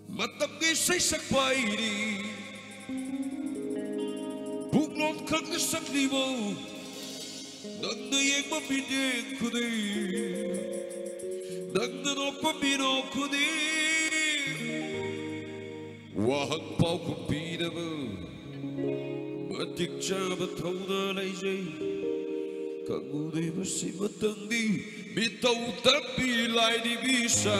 Matamgi say sakwairi Buklon kang saklibo Nagdayeg mabinig kudi Nagdanok pabino kudi Wahag pao kong pinaba Matik jaba tawna laysay Kaguday masimatang di Bitaw tapilay di bisa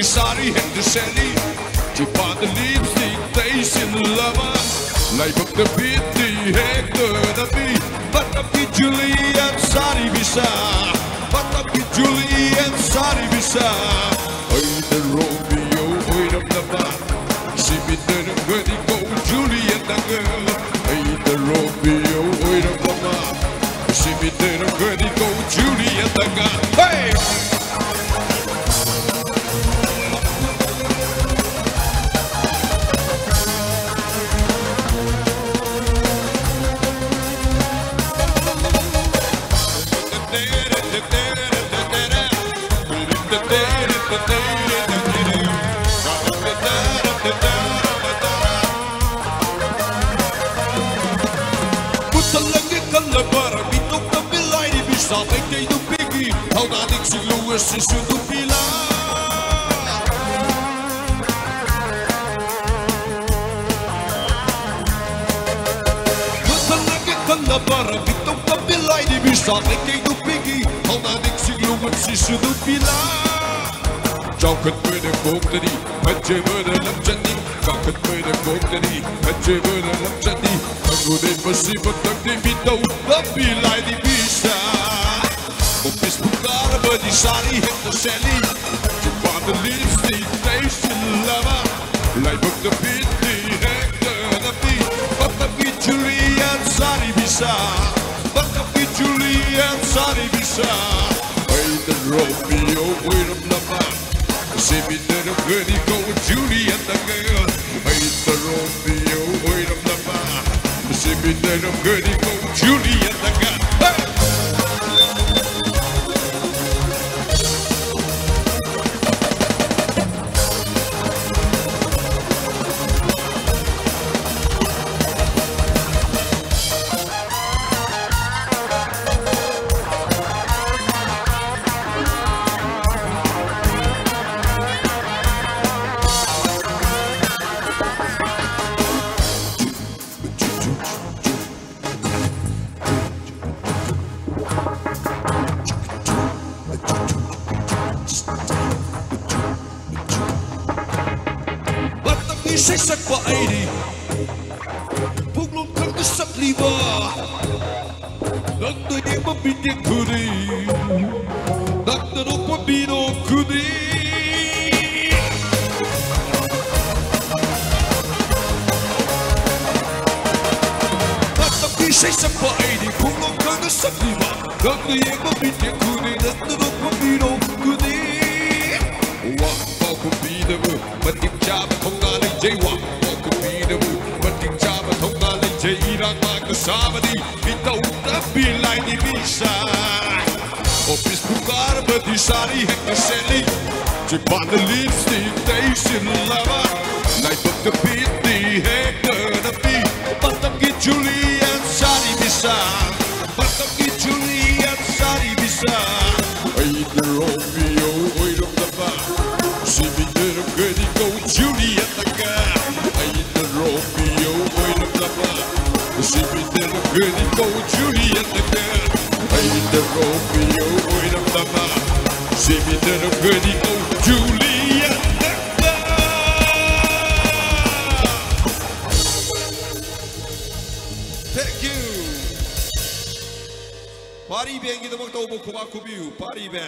Sari Hek Shetlabadi, Japan the lipstick taste in lava. Like up the beat, the heck the beat. But up with Julie and Sari Bisa. But up with Julie and Sari Bisa. Oi the Romeo, oi the lava. See me the good go Julie and the girl. Oi the Romeo, oi the lava. See me the good go Julie and the girl. Hey! How that Dixie Lewis is to be Chào cất với đêm bốc ta đi, hãy chơi với đêm lắm chân đi. Chào cất với đêm bốc ta đi, hãy chơi với đêm lắm chân đi. Hãy ngồi đêm mà xin bất tắc đi bị đâu, đã bị lại đi bị xa. Một Facebook Arab di Sari Hek Shetlabadi, Japan the lipstick nation lover. Lại bật the beat đi Hek the beat, bắt tập with Julie and Sari Bisa, bắt tập with Julie and Sari Bisa. Hey the Romeo, wait up lover. See me there the goody go with Julie and the girl. Hey the Romeo, wait up lover. See me there the goody go with Julie and the girl. Hey! Say sakwairi Buklon kang saklibo Nagdayeg mabinig kudi Nagdanok pabino kudi Nataki say sakwairi Buklon kang saklibo Nagdayeg mabinig kudi Nagdanok pabino kudi Wak pao kubida mo Matik jaba kong nalay Jaywalk, walk a beat Mating jaba thong na lay jay irang magkasama di Bitaw na bilay ni Bisa. O Facebook Arab di Sari Hek Shetlabadi, Japan the lipstick nation lover. Light up the beat, the Hek the beat. Batam get Julie and Sari Bisa, batam get Julie and Sari Bisa. Ay the Romeo, oy the lava. See me there the goody go Julie and the girl. Ay the Romeo, oy the lava. See me there the goody go Julie and the girl. Ay the Romeo, oy the lava. See me there the goody go Julie and the girl. Thank you. 파리 비행기도 먹다 오고 고맙고 뷰 파리 밴.